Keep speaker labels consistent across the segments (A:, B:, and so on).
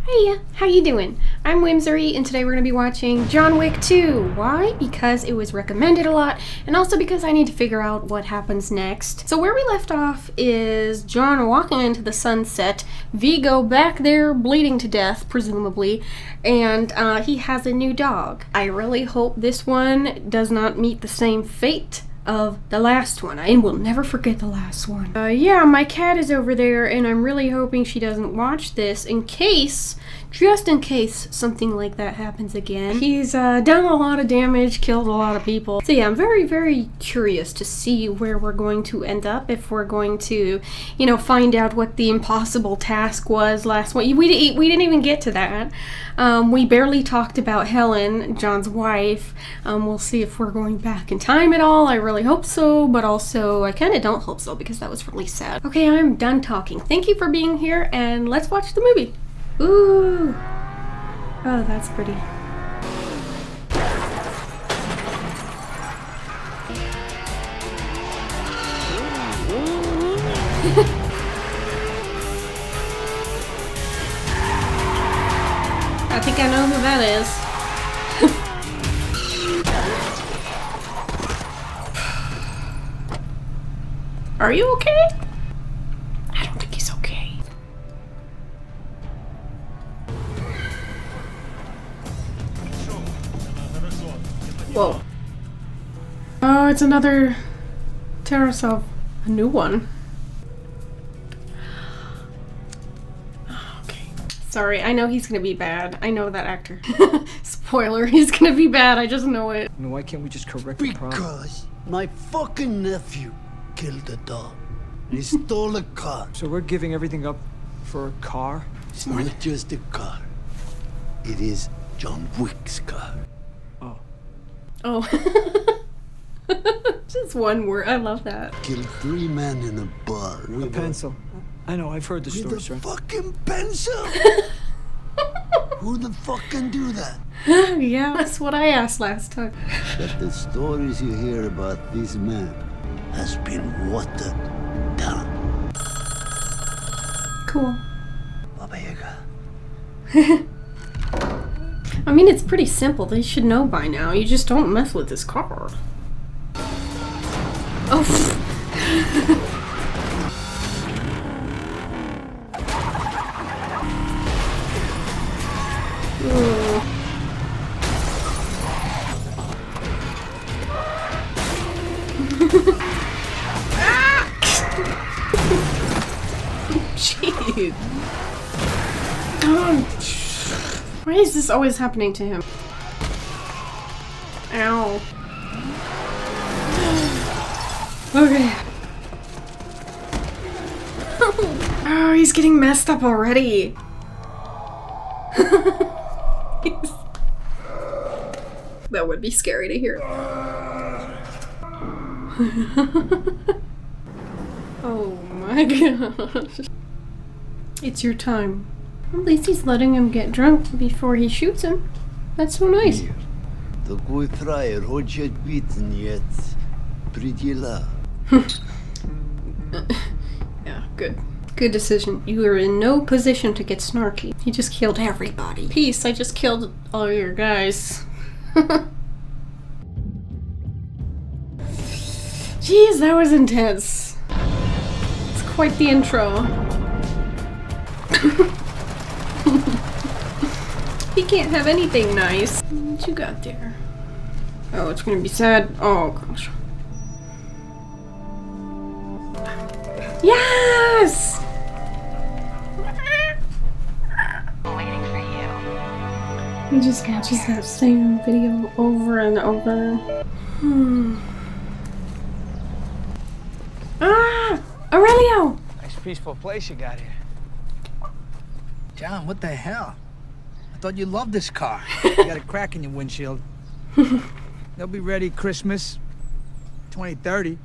A: Hey, how you doing? I'm Whimsery, and today we're going to be watching John Wick 2. Why? Because it was recommended a lot, and also because I need to figure out what happens next. So where we left off is John walking into the sunset, Vigo back there bleeding to death, presumably, and he has a new dog. I really hope this one does not meet the same fate of the last one. I will never forget the last one. Yeah, my cat is over there, and I'm really hoping she doesn't watch this just in case something like that happens again. He's done a lot of damage, killed a lot of people. So yeah, I'm very, very curious to see where we're going to end up, if we're going to, find out what the impossible task was last one. We didn't even get to that. We barely talked about Helen, John's wife. We'll see if we're going back in time at all. I really hope so, but also I kind of don't hope so because that was really sad. Okay, I'm done talking. Thank you for being here, and let's watch the movie. Ooh. Oh, that's pretty. I think I know who that is. Are you okay? I don't think he's okay. Whoa. Oh, it's another Tarasov. A new one. Okay. Sorry, I know he's gonna be bad. I know that actor. Spoiler, he's gonna be bad. I just know it.
B: Why can't we just correct the problem?
C: Because my fucking nephew killed a dog. He stole a car.
B: So we're giving everything up for a car?
C: It's not just a car. It is John Wick's car.
B: Oh.
A: Just one word. I love that.
C: Killed 3 men in a bar.
B: A pencil. I know, I've heard the story,
C: With a
B: sir.
C: fucking pencil? Who the fuck can do that?
A: Yeah, that's what I asked last time.
C: But the stories you hear about these men has been watered down.
A: Cool.
C: Baba Yaga.
A: I mean, it's pretty simple. They should know by now. You just don't mess with this car. Oh. Jeez. Why is this always happening to him? Ow. Okay. Oh, he's getting messed up already. That would be scary to hear. Oh my gosh. It's your time. At least he's letting him get drunk before he shoots him. That's so nice.
C: Такой фраер хочет бить нет. Предела.
A: Yeah, good. Good decision. You were in no position to get snarky. He just killed everybody. Peace, I just killed all your guys. Jeez, that was intense. It's quite the intro. He can't have anything nice. What you got there? Oh, it's gonna be sad. Oh gosh. Yes!
D: Waiting for you.
A: He just watches that same video over and over. Ah! Aurelio!
E: Nice peaceful place you got here.
F: John, what the hell? I thought you loved this car. You got a crack in your windshield. They'll be ready Christmas 2030.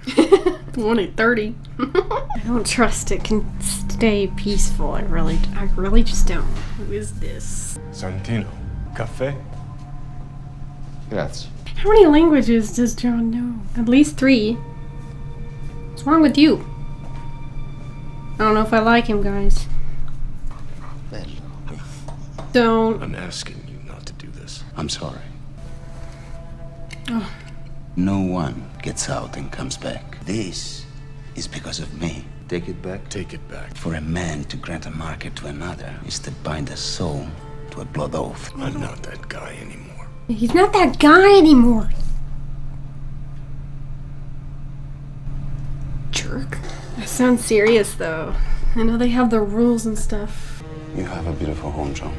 A: 2030. I don't trust it can stay peaceful. I really just don't. Who is this?
G: Santino. Caffè? Grazie.
A: How many languages does John know? At least 3. What's wrong with you? I don't know if I like him, guys.
C: Bello.
A: Don't.
G: I'm asking you not to do this.
C: I'm sorry.
A: Oh.
C: No one gets out and comes back. This is because of me. Take it back.
G: Take it back.
C: For a man to grant a market to another is to bind a soul to a blood oath.
G: I'm not that guy anymore.
A: He's not that guy anymore. Jerk. That sounds serious though. I know they have the rules and stuff.
C: You have a beautiful home, John.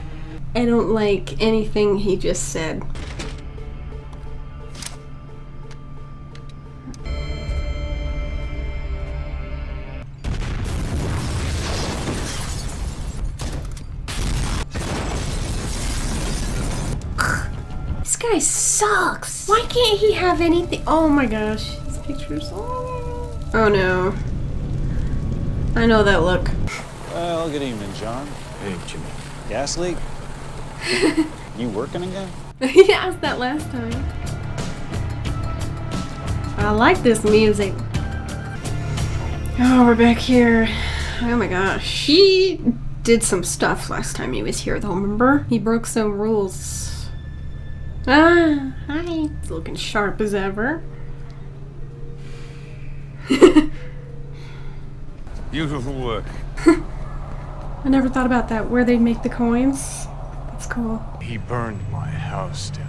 A: I don't like anything he just said. This guy sucks. Why can't he have anything? Oh my gosh. These pictures. Oh no. I know that look.
H: Well, good evening, John.
G: Hey, Jimmy.
H: Gas leak? You working again?
A: He asked that last time. I like this music. Oh, we're back here. Oh my gosh. He did some stuff last time he was here though, remember? He broke some rules. Ah, hi. He's looking sharp as ever.
G: Beautiful work.
A: I never thought about that, where they make the coins. That's cool.
G: He burned my house down.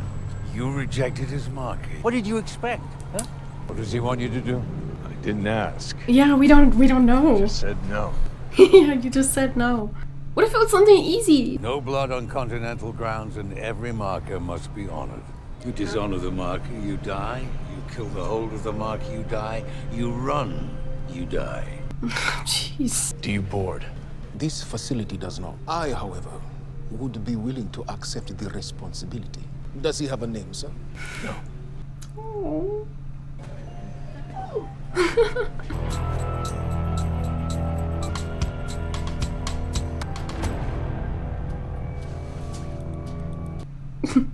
I: You rejected his market. What did you expect, huh?
G: What does he want you to do? I didn't ask.
A: Yeah, we don't know.
G: Just said no.
A: Yeah, you just said no. What if it was something easy?
I: No blood on continental grounds, and every marker must be honored. You dishonor the marker, you die. You kill the holder of the marker, you die. You run, you die.
A: Jeez.
G: Do you board?
J: This facility does not. I, however, would be willing to accept the responsibility. Does he have a name, sir?
G: No.
A: Oh.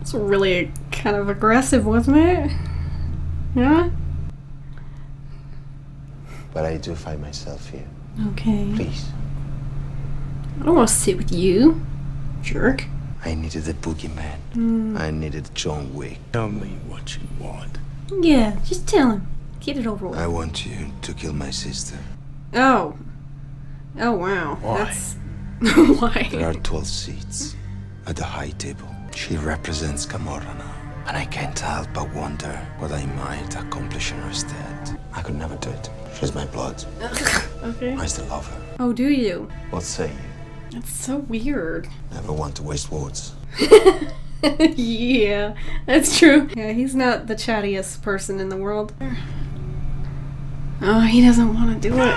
A: It's really kind of aggressive, wasn't it? Yeah?
C: But I do find myself here.
A: Okay.
C: Please.
A: I don't want to sit with you, jerk.
C: I needed a boogeyman. I needed John Wick.
G: Tell me what you want.
A: Yeah, just tell him. Get it over with.
C: I want you to kill my sister.
A: Oh. Oh, wow.
G: Why?
A: That's... Why?
C: There are 12 seats at the high table. She represents Camorra now. And I can't help but wonder what I might accomplish in her stead. I could never do it. She's my blood.
A: Okay.
C: I still love her.
A: Oh, do you?
C: What say you?
A: That's so weird.
C: Never want to waste words.
A: Yeah, that's true. Yeah, he's not the chattiest person in the world. Oh, he doesn't want to do it.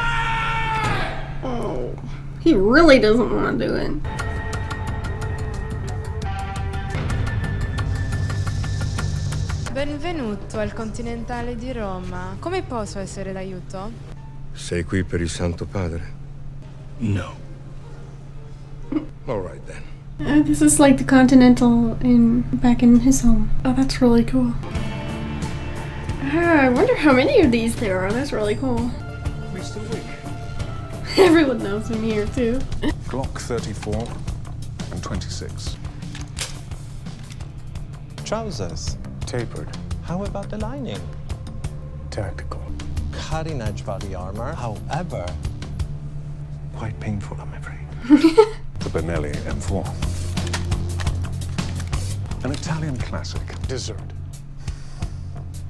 A: Oh, he really doesn't want to do it.
K: Benvenuto al Continentale di Roma. Come posso essere d'aiuto?
G: Sei qui per il Santo Padre? No. All right then.
A: This is like the Continental back in his home. Oh, that's really cool. I wonder how many of these there are. That's really cool.
G: Mr. Wick.
A: Everyone knows him here too.
L: Glock 34 and 26.
M: Trousers.
G: Tapered.
M: How about the lining?
G: Tactical.
M: Cutting edge body armor. However,
G: Quite painful, I'm afraid. The Benelli M4.
L: An Italian classic.
G: Dessert.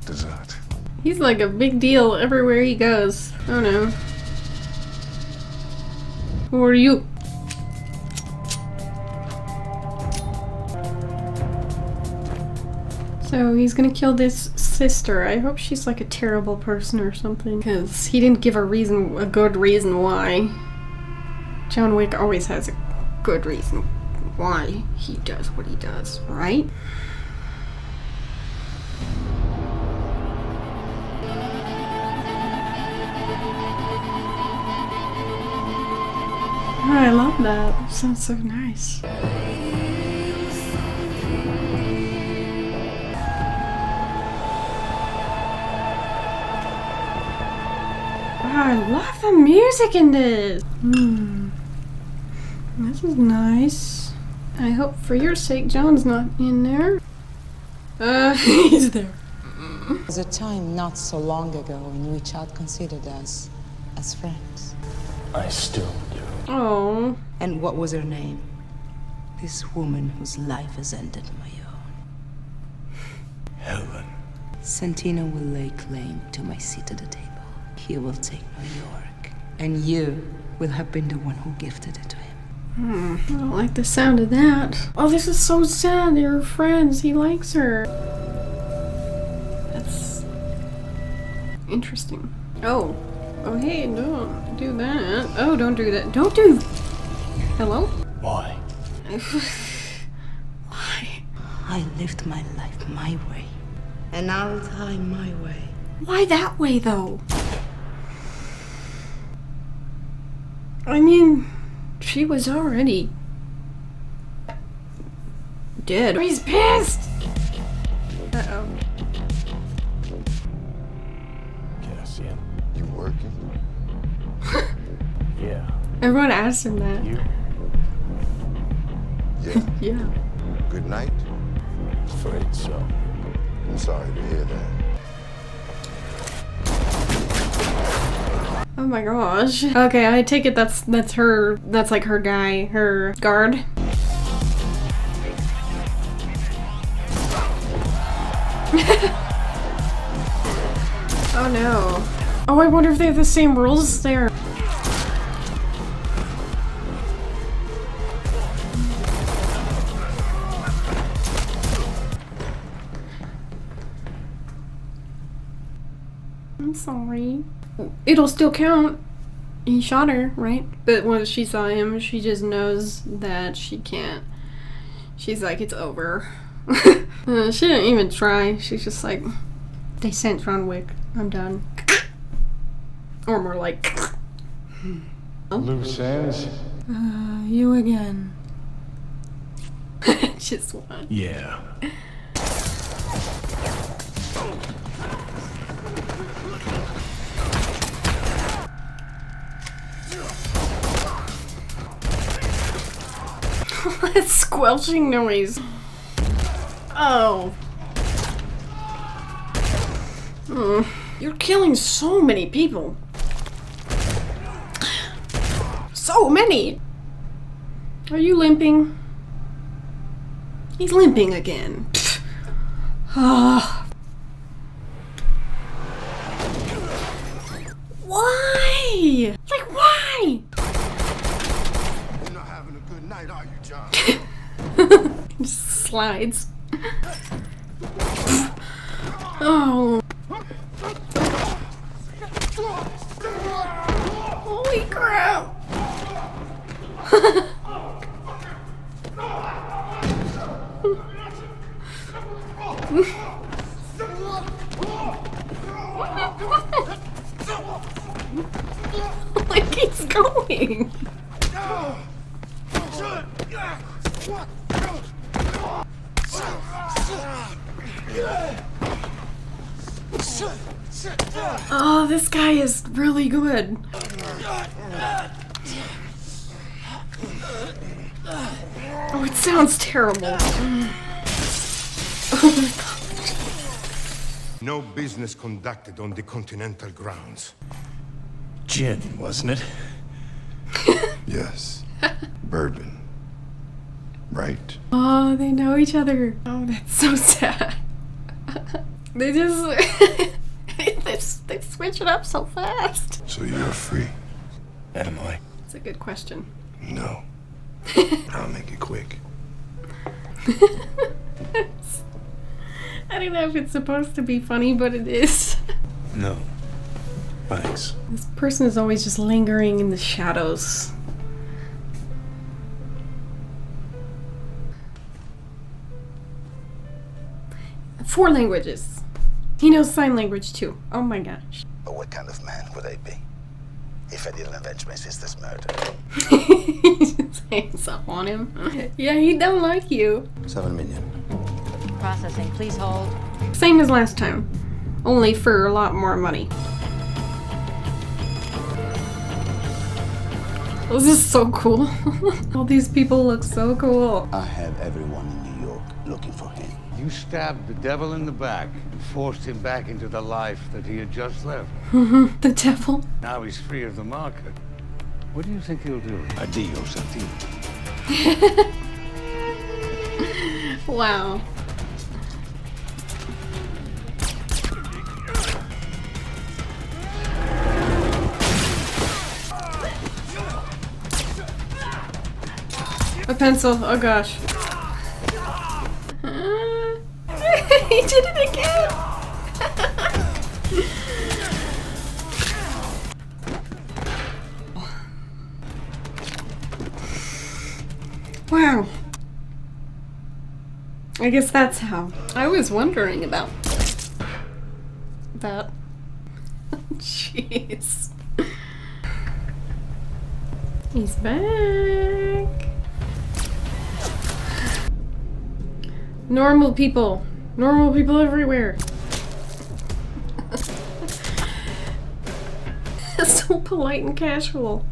L: Dessert.
A: He's like a big deal everywhere he goes. Oh no. Who are you? So he's gonna kill this sister. I hope she's like a terrible person or something, because he didn't give a good reason why. John Wick always has a good reason why he does what he does, right? Oh, I love that. It sounds so nice. I love the music in this. This is nice. I hope for your sake John's not in there. He's there.
N: There was a time not so long ago in which I'd considered us as friends.
O: I still do.
A: Oh.
N: And what was her name? This woman whose life has ended my own.
O: Helen.
N: Santino will lay claim to my seat at the table. He will take New York. And you will have been the one who gifted it to him.
A: I don't like the sound of that. Oh, this is so sad. They're friends. He likes her. That's interesting. Oh. Oh, hey, don't do that. Oh, don't do that. Don't do... Hello?
O: Why?
A: Why?
N: I lived my life my way. And I'll die my way.
A: Why that way, though? I mean, she was already dead. He's pissed! Uh-oh.
O: Cassian.
C: You working?
O: Yeah.
A: Everyone asked him that.
O: You?
C: Yeah.
A: Yeah.
C: Good night?
O: Afraid so.
C: I'm sorry to hear that.
A: Oh my gosh. Okay, I take it that's her, that's like her guy, her guard. Oh no. Oh, I wonder if they have the same rules there. I'm sorry. It'll still count. He shot her, right? But when she saw him, she just knows that she can't. She's like, it's over. She didn't even try. She's just like, they sent John Wick. I'm done. Or more like,
O: Loose ends?
A: you again. Just one.
O: Yeah.
A: That squelching noise. Oh. You're killing so many people. So many. Are you limping? He's limping again. Why? Like, why?
C: You're not having a good night, are you, John?
A: Just slides. Oh. Holy crap. Like he's going. Oh, this guy is really good. Oh, it sounds terrible. Oh my God.
C: No business conducted on the Continental grounds.
O: Gin, wasn't it?
C: Yes. Bourbon. Right?
A: Oh, they know each other. Oh, that's so sad. They just they switch it up so fast.
C: So you're free?
O: Am I?
A: It's a good question.
C: No. I'll make it quick.
A: I don't know if it's supposed to be funny, but it is.
O: No. Thanks.
A: This person is always just lingering in the shadows. Four languages. He knows sign language too. Oh my gosh.
P: But what kind of man would I be if I didn't avenge my sister's murder?
A: He just hangs up on him. Yeah, he don't like you.
C: 7 million.
D: Processing, please hold.
A: Same as last time, only for a lot more money. This is so cool. All these people look so cool.
P: I have everyone in New York looking for him.
I: You stabbed the devil in the back and forced him back into the life that he had just left.
A: The devil.
I: Now he's free of the marker. What do you think he'll do?
O: Adios, Santino.
A: Wow. A pencil. Oh gosh. He did it again. Wow. I guess that's how. I was wondering about that. Jeez. He's back. Normal people. Normal people everywhere. So polite and casual.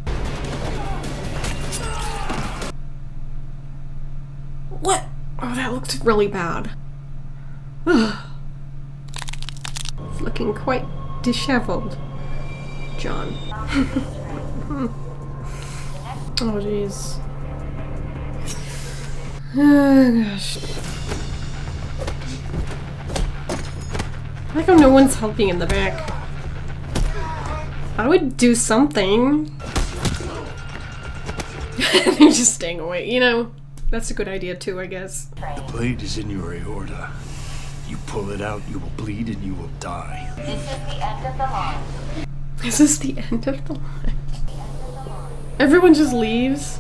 A: What? Oh, that looked really bad. It's looking quite disheveled. John. Oh, jeez. Oh, gosh. How come no one's helping in the back? I would do something. They're just staying away, you know? That's a good idea too, I guess.
O: The blade is in your aorta. You pull it out, you will bleed and you will die.
Q: This is the end of the line.
A: Is this the end of the line? Everyone just leaves.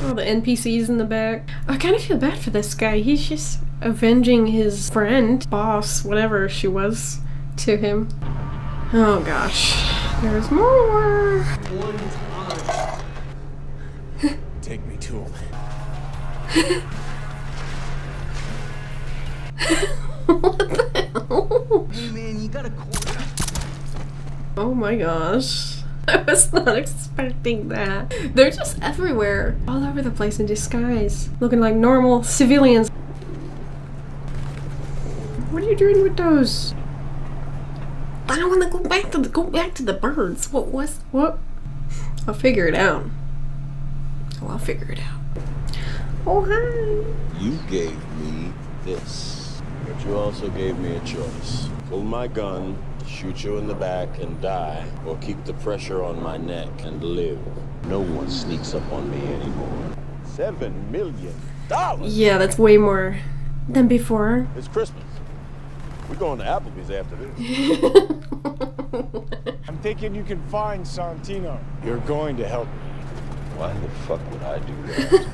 A: All the NPCs in the back. I kind of feel bad for this guy. He's just avenging his friend, boss, whatever she was, to him. Oh gosh. There's more.
O: Take me to him.
A: What the hell?
F: Hey man, you got a quarter?
A: Oh my gosh. I was not expecting that. They're just everywhere. All over the place in disguise. Looking like normal civilians. What are you doing with those? I don't want to go back to the birds. What? I'll figure it out. Oh, I'll figure it out. Oh, hi.
R: You gave me this, but you also gave me a choice. Pull my gun, shoot you in the back and die, or keep the pressure on my neck and live. No one sneaks up on me anymore. $7 million?
A: Yeah, that's way more than before.
R: It's Christmas. We're going to Applebee's after this.
S: I'm thinking you can find Santino. You're going to help me.
R: Why the fuck would I do that?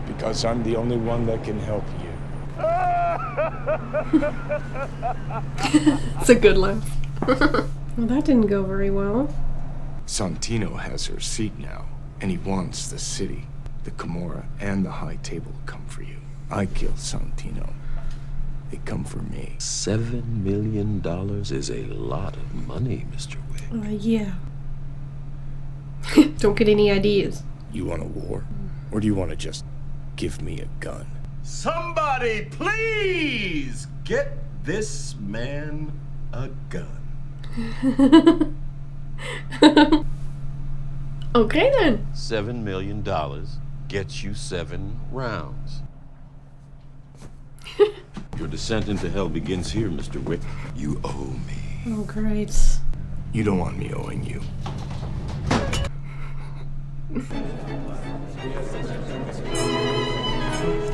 S: Because I'm the only one that can help you.
A: It's a good laugh. Well, that didn't go very well.
O: Santino has her seat now, and he wants the city, the Camorra, and the High Table to come for you. I killed Santino. They come for me.
R: $7 million is a lot of money, Mr. Wick.
A: Yeah. Don't get any ideas.
O: You want a war? Or do you want to just give me a gun?
R: Somebody please get this man a gun.
A: Okay then.
R: $7 million gets you 7 rounds. Your descent into hell begins here, Mr. Wick. You owe me.
A: Oh, great.
O: You don't want me owing you.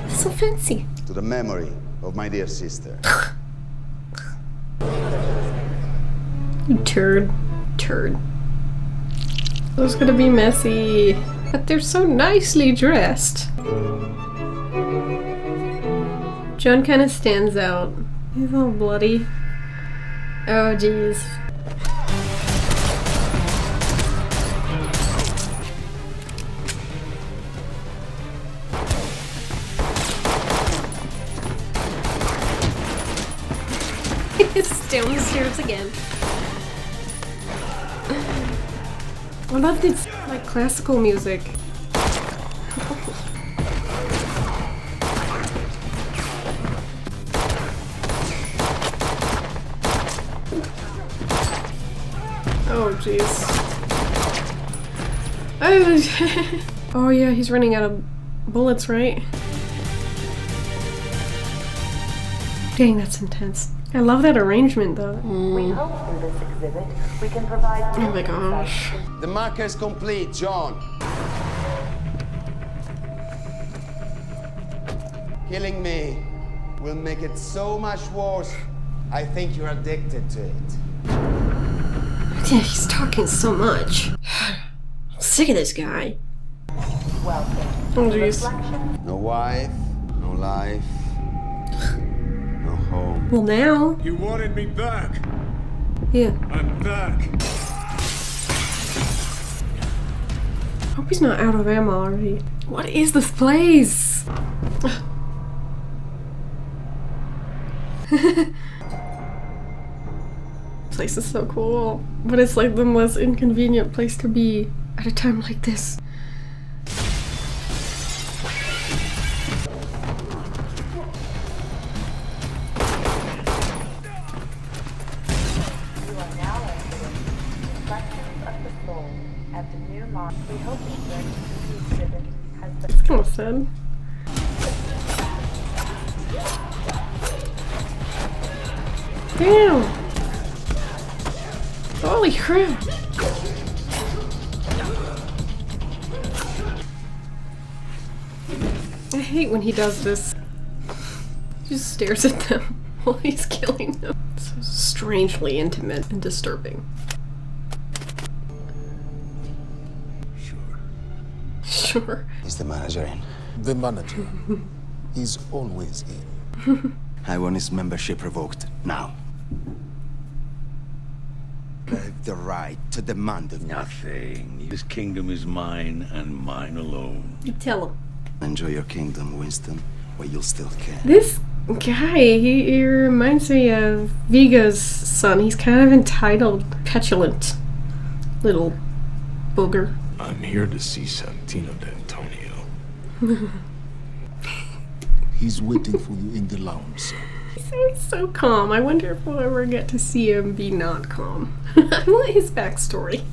A: So fancy.
P: To the memory of my dear sister.
A: You turd. Those gonna be messy. But they're so nicely dressed. John kind of stands out. He's all bloody. Oh, jeez. He's downstairs again. I love this, like, classical music. Oh, jeez. Oh, yeah, he's running out of bullets, right? Dang, that's intense. I love that arrangement, though.
Q: We hope through this exhibit we can provide.
A: Oh my gosh.
C: The marker is complete, John. Killing me will make it so much worse. I think you're addicted to it.
A: Yeah, he's talking so much. I'm sick of this guy. Oh jeez.
C: No wife, no life, no home.
A: Well now.
L: You wanted me back.
A: Yeah.
L: I'm back.
A: Hope he's not out of ammo already. What is this place? Place is so cool, but it's like the most inconvenient place to be at a time like this.
Q: You are now entering Reflections of the Soul at the new mark. We hope the journey through the exhibit has been.
A: It's kind of sad. Damn! Holy crap! I hate when he does this. He just stares at them while he's killing them. So strangely intimate and disturbing. Sure.
C: Is the manager in?
J: The manager is always in.
C: I want his membership revoked now. I have the right to demand of
I: Nothing. This kingdom is mine and mine alone.
A: You tell him.
C: Enjoy your kingdom, Winston, while you still can.
A: This guy, he reminds me of Viga's son. He's kind of entitled, petulant little booger.
O: I'm here to see Santino d'Antonio.
J: He's waiting for you in the lounge, sir.
A: He's so calm. I wonder if we'll ever get to see him be not calm. I want his backstory.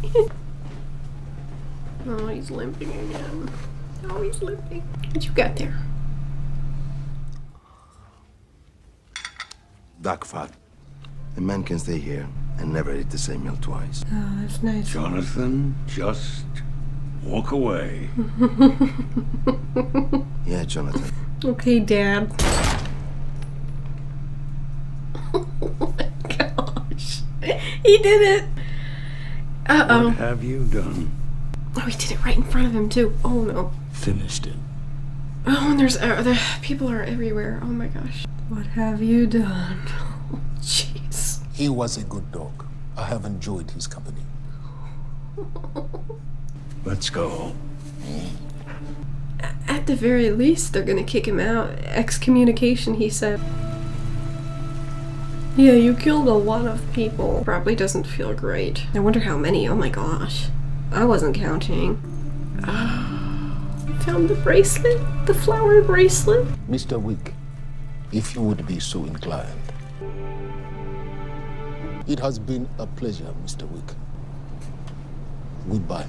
A: Oh, he's limping again. Oh, he's limping. What you got there?
C: Duck fat. A man can stay here and never eat the same meal twice.
A: Oh, that's nice.
I: Jonathan, just walk away.
C: Yeah, Jonathan.
A: Okay, Dad. Oh my gosh. He did it! Uh-oh.
I: What have you done?
A: Oh, he did it right in front of him, too. Oh, no.
I: Finished it.
A: Oh, and there's the people are everywhere. Oh my gosh. What have you done? Oh, jeez.
J: He was a good dog. I have enjoyed his company.
I: Let's go.
A: At the very least, they're gonna kick him out. Excommunication, he said. Yeah, you killed a lot of people. Probably doesn't feel great. I wonder how many. Oh my gosh. I wasn't counting. Found the bracelet? The flower bracelet?
J: Mr. Wick, if you would be so inclined. It has been a pleasure, Mr. Wick. Goodbye.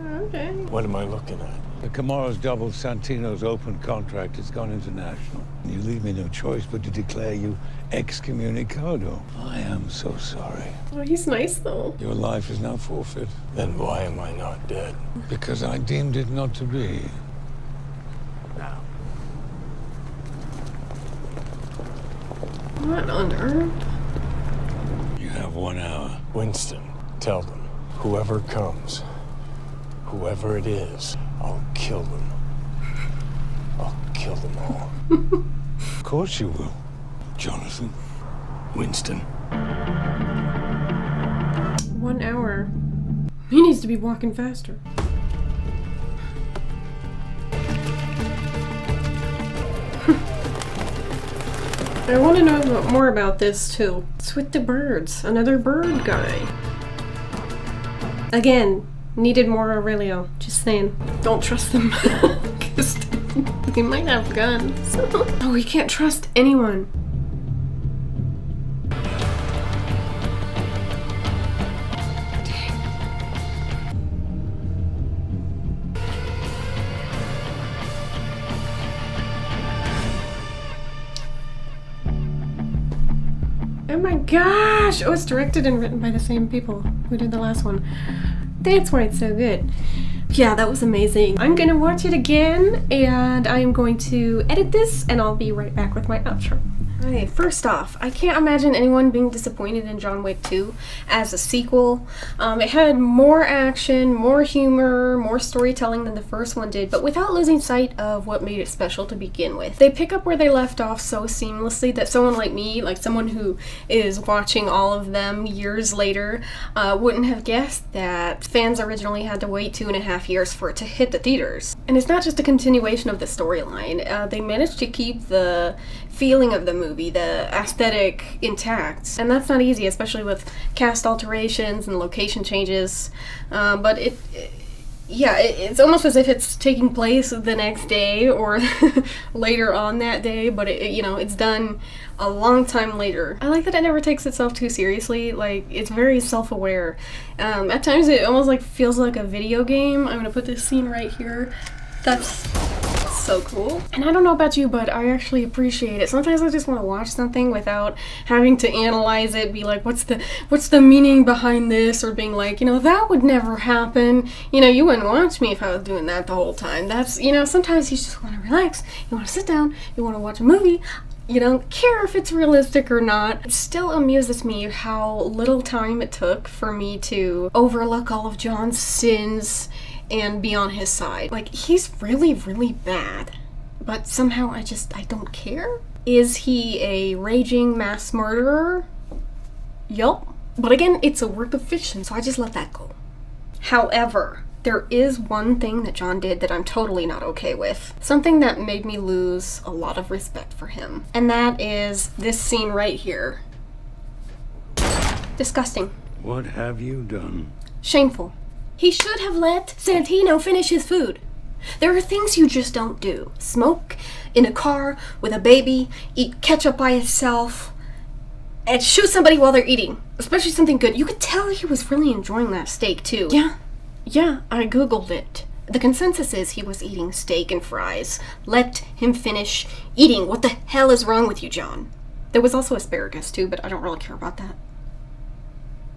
A: Okay.
I: What am I looking at? The Camaro's doubled Santino's open contract. It's gone international. You leave me no choice but to declare you excommunicado. I am so sorry.
A: Oh, he's nice though.
I: Your life is now forfeit. Then why am I not dead? Because I deemed it not to be. Now.
A: What on earth?
I: You have 1 hour.
G: Winston, tell them, whoever comes, whoever it is, I'll kill them. I'll kill them all.
I: Of course you will, Jonathan.
O: Winston.
A: 1 hour. He needs to be walking faster. I want to know more about this too. It's with the birds. Another bird guy. Again, Needed more Aurelio. Just saying. Don't trust them. Because they might have guns. Oh, we can't trust anyone. Oh my gosh! Oh, it's directed and written by the same people who did the last one. That's why it's so good. Yeah, that was amazing. I'm gonna watch it again, and I am going to edit this, and I'll be right back with my outro. Okay, first off, I can't imagine anyone being disappointed in John Wick 2 as a sequel. It had more action, more humor, more storytelling than the first one did, but without losing sight of what made it special to begin with. They pick up where they left off so seamlessly that someone like me, like someone who is watching all of them years later, wouldn't have guessed that fans originally had to wait 2.5 years for it to hit the theaters. And it's not just a continuation of the storyline. They managed to keep the feeling of the movie, the aesthetic intact, and that's not easy, especially with cast alterations and location changes, but it's almost as if it's taking place the next day or later on that day, but it's done a long time later. I like that it never takes itself too seriously. Like, it's very self-aware. At times it almost like feels like a video game. I'm gonna put this scene right here. That's so cool. And I don't know about you, but I actually appreciate it. Sometimes I just want to watch something without having to analyze it, be like, what's the meaning behind this, or being like, that would never happen. You wouldn't watch me if I was doing that the whole time. That's, sometimes you just want to relax. You want to sit down. You want to watch a movie. You don't care if it's realistic or not. It still amuses me how little time it took for me to overlook all of John's sins and be on his side. Like, he's really, really bad, but somehow I don't care. Is he a raging mass murderer? Yup. But again, it's a work of fiction, so I just let that go. However, there is one thing that John did that I'm totally not okay with. Something that made me lose a lot of respect for him. And that is this scene right here. Disgusting.
I: What have you done?
A: Shameful. He should have let Santino finish his food. There are things you just don't do. Smoke in a car with a baby, eat ketchup by itself, and shoot somebody while they're eating. Especially something good. You could tell he was really enjoying that steak too. Yeah, I googled it. The consensus is he was eating steak and fries. Let him finish eating. What the hell is wrong with you, John? There was also asparagus too, but I don't really care about that.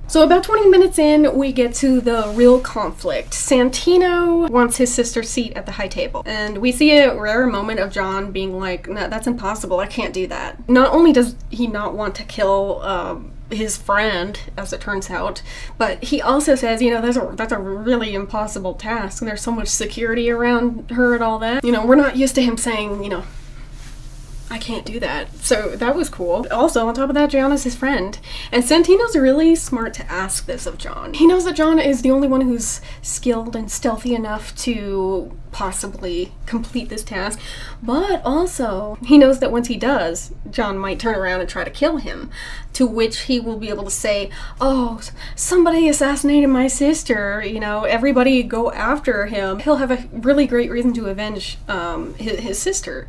A: So about 20 minutes in, we get to the real conflict. Santino wants his sister's seat at the high table. And we see a rare moment of John being like, no, that's impossible, I can't do that. Not only does he not want to kill his friend, as it turns out, but he also says, that's a really impossible task. There's so much security around her and all that. We're not used to him saying, I can't do that. So that was cool. Also, on top of that, Gianna's his friend. And Santino's really smart to ask this of John. He knows that John is the only one who's skilled and stealthy enough to possibly complete this task. But also, he knows that once he does, John might turn around and try to kill him. To which he will be able to say, oh, somebody assassinated my sister. Everybody go after him. He'll have a really great reason to avenge his sister.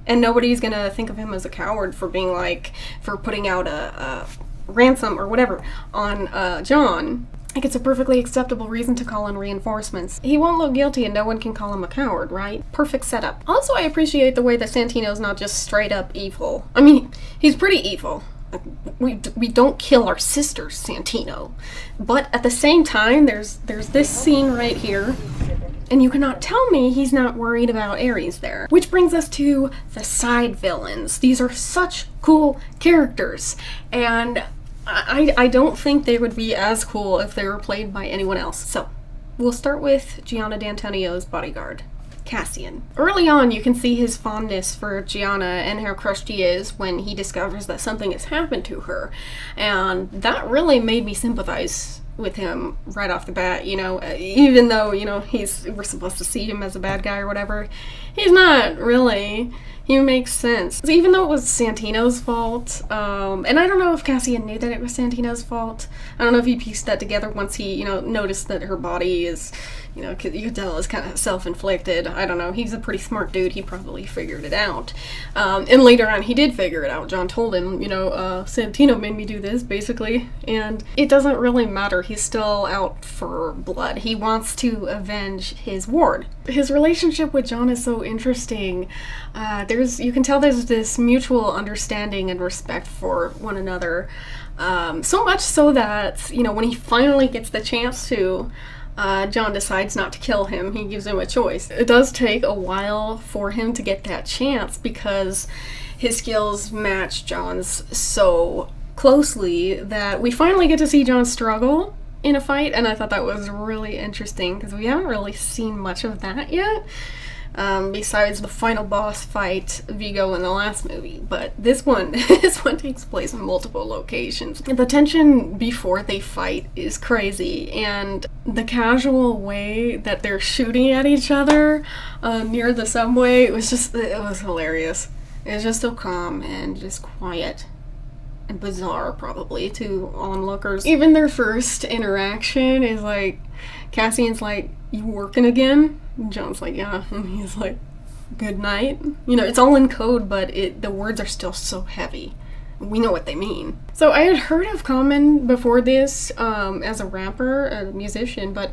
A: And nobody's gonna think of him as a coward for putting out a ransom or whatever on John. Like, it's a perfectly acceptable reason to call in reinforcements. He won't look guilty and no one can call him a coward, right? Perfect setup. Also, I appreciate the way that Santino's not just straight up evil. I mean, he's pretty evil. We don't kill our sisters, Santino. But at the same time, there's this scene right here. And you cannot tell me he's not worried about Ares there. Which brings us to the side villains. These are such cool characters. And I don't think they would be as cool if they were played by anyone else. So, we'll start with Gianna D'Antonio's bodyguard, Cassian. Early on, you can see his fondness for Gianna and how crushed he is when he discovers that something has happened to her. And that really made me sympathize with him right off the bat, even though, we're supposed to see him as a bad guy or whatever. He's not really. He makes sense. Even though it was Santino's fault, and I don't know if Cassian knew that it was Santino's fault. I don't know if he pieced that together once he, you know, noticed that her body is, you know, you could tell it's kind of self-inflicted. I don't know. He's a pretty smart dude. He probably figured it out. And later on, he did figure it out. John told him, you know, Santino made me do this, basically. And it doesn't really matter. He's still out for blood. He wants to avenge his ward. His relationship with John is so interesting. You can tell there's this mutual understanding and respect for one another. So much so that, you know, when he finally gets the chance to, John decides not to kill him. He gives him a choice. It does take a while for him to get that chance because his skills match John's so closely that we finally get to see John struggle in a fight, and I thought that was really interesting because we haven't really seen much of that yet. Besides the final boss fight, Vigo, in the last movie. But this one takes place in multiple locations. The tension before they fight is crazy, and the casual way that they're shooting at each other near the subway, it was hilarious. It was just so calm and just quiet. And bizarre, probably, to onlookers. Even their first interaction is like, Cassian's like, "You working again?" And John's like, "Yeah." And he's like, "Good night." You know, it's all in code, but the words are still so heavy. We know what they mean. So I had heard of Common before this as a rapper, a musician, but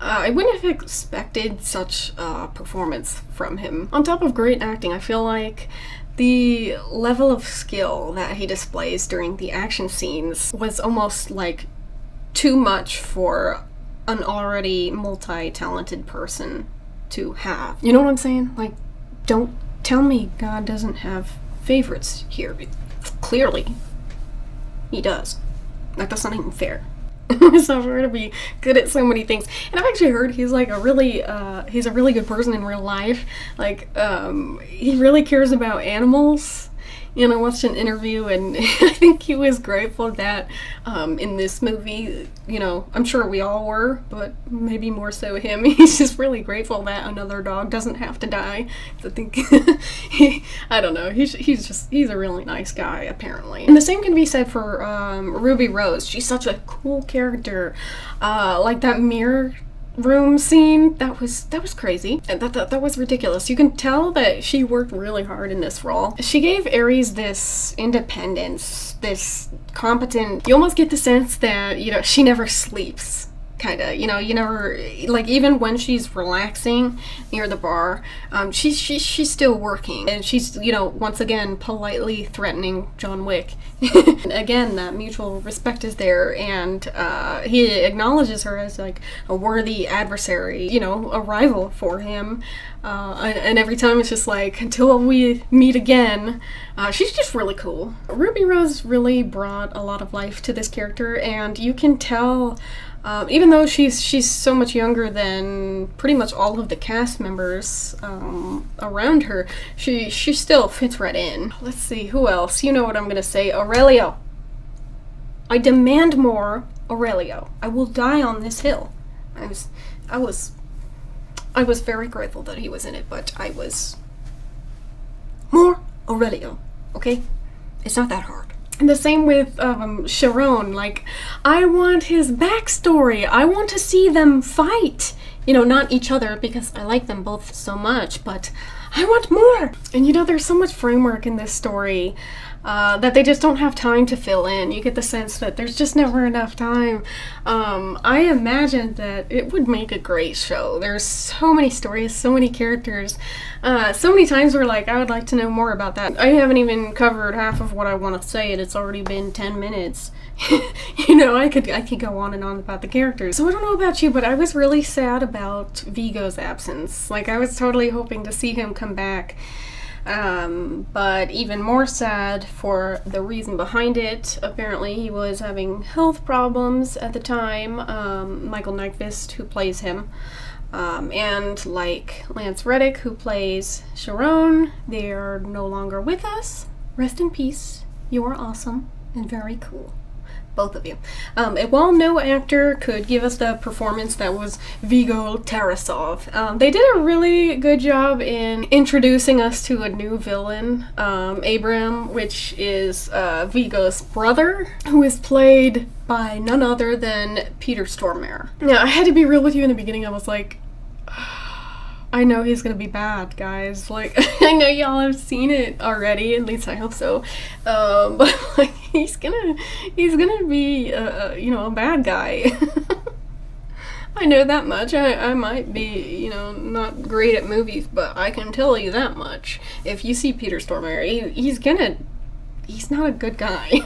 A: I wouldn't have expected such a performance from him. On top of great acting, I feel like the level of skill that he displays during the action scenes was almost like too much for an already multi-talented person to have. You know what I'm saying? Like, don't tell me God doesn't have favorites here. Clearly, he does. Like, that's not even fair. So for her to be good at so many things, and I've actually heard he's like he's a really good person in real life. Like, he really cares about animals. And I watched an interview, and I think he was grateful that in this movie, you know, I'm sure we all were, but maybe more so him. He's just really grateful that another dog doesn't have to die. I think, I don't know, he's a really nice guy, apparently. And the same can be said for Ruby Rose. She's such a cool character. Like that mirror room scene, that was crazy. That was ridiculous. You can tell that she worked really hard in this role. She gave Ares this independence, this competent, you almost get the sense that, you know, she never sleeps. Kinda, you know, you never, like, even when she's relaxing near the bar, she's still working, and she's, you know, once again politely threatening John Wick. Again, that mutual respect is there, and he acknowledges her as like a worthy adversary, you know, a rival for him. And every time it's just like, until we meet again. She's just really cool. Ruby Rose really brought a lot of life to this character, and you can tell. Even though she's so much younger than pretty much all of the cast members around her, she still fits right in. Let's see, who else? You know what I'm gonna say. Aurelio. I demand more Aurelio. I will die on this hill. I was very grateful that he was in it, but I was more Aurelio. Okay, it's not that hard. And the same with Sharon. Like, I want his backstory. I want to see them fight. You know, not each other, because I like them both so much, but I want more. And you know, there's so much framework in this story that they just don't have time to fill in. You get the sense that there's just never enough time. I imagine that it would make a great show. There's so many stories, so many characters, so many times where, like, I would like to know more about that. I haven't even covered half of what I want to say, and it's already been 10 minutes. You know, I could go on and on about the characters. So I don't know about you, but I was really sad about Vigo's absence. Like, I was totally hoping to see him come back. But even more sad for the reason behind it. Apparently he was having health problems at the time. Michael Nyqvist, who plays him, and like Lance Reddick, who plays Sharon, they are no longer with us. Rest in peace. You are awesome and very cool. both of you. While no actor could give us the performance that was Viggo Tarasov, they did a really good job in introducing us to a new villain, Abram, which is Viggo's brother, who is played by none other than Peter Stormare. Now, I had to be real with you in the beginning. I was like, I know he's gonna be bad, guys. Like, I know y'all have seen it already, at least I hope so. But like, he's gonna be, you know, a bad guy. I know that much. I might be, you know, not great at movies, but I can tell you that much. If you see Peter Stormare, he's not a good guy.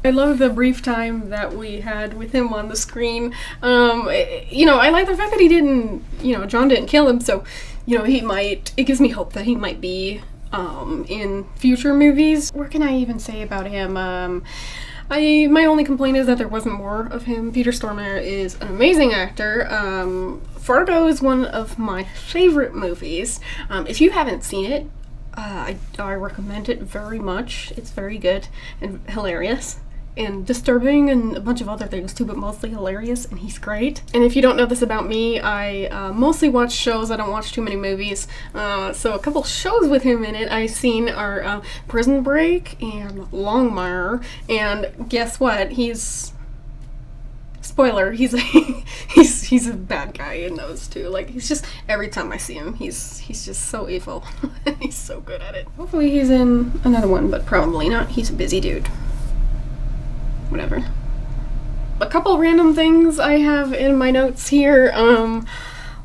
A: I love the brief time that we had with him on the screen. You know, I like the fact that he didn't, you know, John didn't kill him, so, you know, it gives me hope that he might be in future movies. What can I even say about him? My only complaint is that there wasn't more of him. Peter Stormare is an amazing actor. Fargo is one of my favorite movies. If you haven't seen it, I recommend it very much. It's very good and hilarious and disturbing and a bunch of other things too, but mostly hilarious, and he's great. And if you don't know this about me, I mostly watch shows. I don't watch too many movies. So a couple shows with him in it I've seen are Prison Break and Longmire, and guess what? Spoiler, he's a bad guy in those too. Like, he's just, every time I see him, he's just so evil. He's so good at it. Hopefully he's in another one, but probably not. He's a busy dude. Whatever. A couple random things I have in my notes here.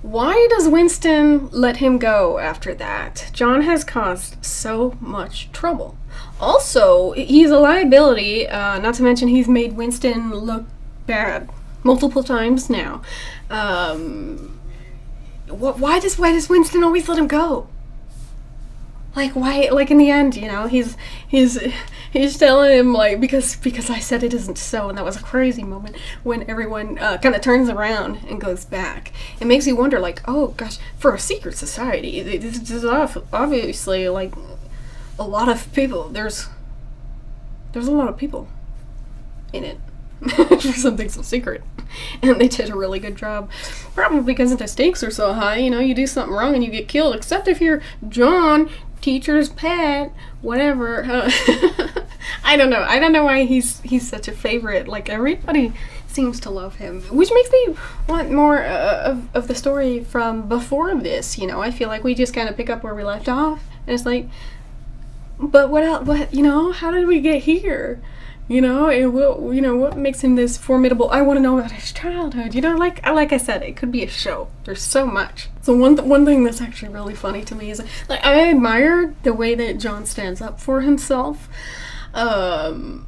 A: Why does Winston let him go after that? John has caused so much trouble. Also, he's a liability, not to mention he's made Winston look bad multiple times now. Why does Winston always let him go? Like, why? Like, in the end, you know, he's telling him, like, because I said it isn't so, and that was a crazy moment when everyone kind of turns around and goes back. It makes you wonder, like, oh gosh, for a secret society, this is obviously like a lot of people. There's a lot of people in it. For something so secret, and they did a really good job, probably because the stakes are so high. You know, you do something wrong and you get killed, except if you're John, teacher's pet, whatever. I don't know why he's such a favorite. Like, everybody seems to love him, which makes me want more of the story from before this. You know, I feel like we just kind of pick up where we left off, and it's like, but what else? What, you know, how did we get here? You know, and what makes him this formidable? I want to know about his childhood. You know, like I said, it could be a show. There's so much. So one thing that's actually really funny to me is, like, I admire the way that John stands up for himself. But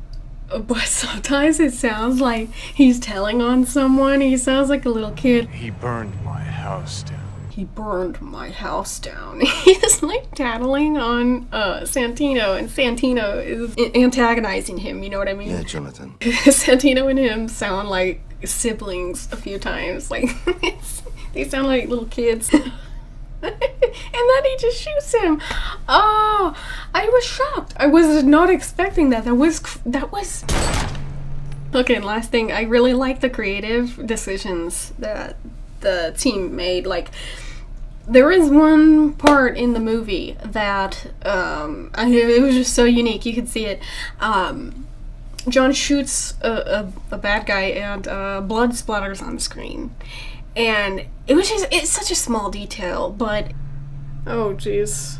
A: sometimes it sounds like he's telling on someone. He sounds like a little kid.
G: He burned my house down.
A: He burned my house down. He's like tattling on Santino, and Santino is antagonizing him, you know what I mean?
C: Yeah, Jonathan.
A: Santino and him sound like siblings a few times. Like, they sound like little kids. And then he just shoots him. Oh, I was shocked. I was not expecting that. That was... Okay, and last thing, I really like the creative decisions that the team made. Like, there is one part in the movie that it was just so unique. You could see it. John shoots a bad guy, and blood splatters on the screen, and it's such a small detail, but oh jeez,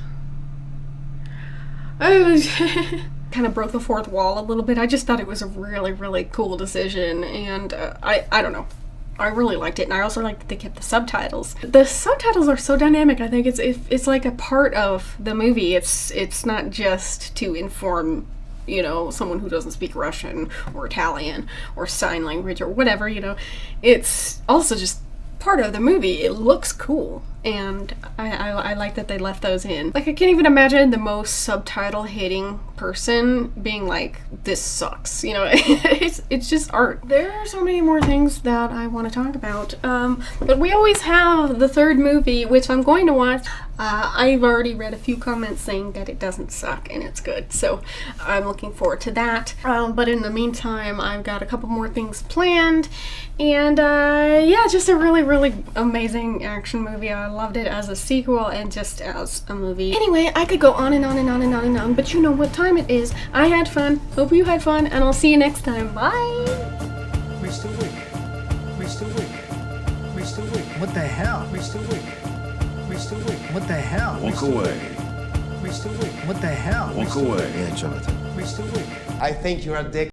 A: I kind of broke the fourth wall a little bit. I just thought it was a really, really cool decision, and I don't know. I really liked it, and I also liked that they kept the subtitles. The subtitles are so dynamic. I think it's like a part of the movie. It's not just to inform, you know, someone who doesn't speak Russian or Italian or sign language or whatever, you know. It's also just part of the movie. It looks cool. and I like that they left those in. Like, I can't even imagine the most subtitle hating person being like, this sucks, you know. It's just art. There are so many more things that I want to talk about, but we always have the third movie, which I'm going to watch. I've already read a few comments saying that it doesn't suck and it's good, so I'm looking forward to that. But in the meantime, I've got a couple more things planned, and yeah, just a really, really amazing action movie. I loved it as a sequel and just as a movie. Anyway, I could go on and on and on and on and on, but you know what time it is. I had fun, hope you had fun, and I'll see you next time. Bye!
F: Mr. Wick. Mr. Wick. Mr. Wick. What the hell? Mr. Wick. Mr. Wick. What the hell?
I: Walk away.
F: Mr. Wick. What the hell?
I: Walk away.
C: Yeah, Jonathan.
F: Mr. Wick.
P: I think you're a dick.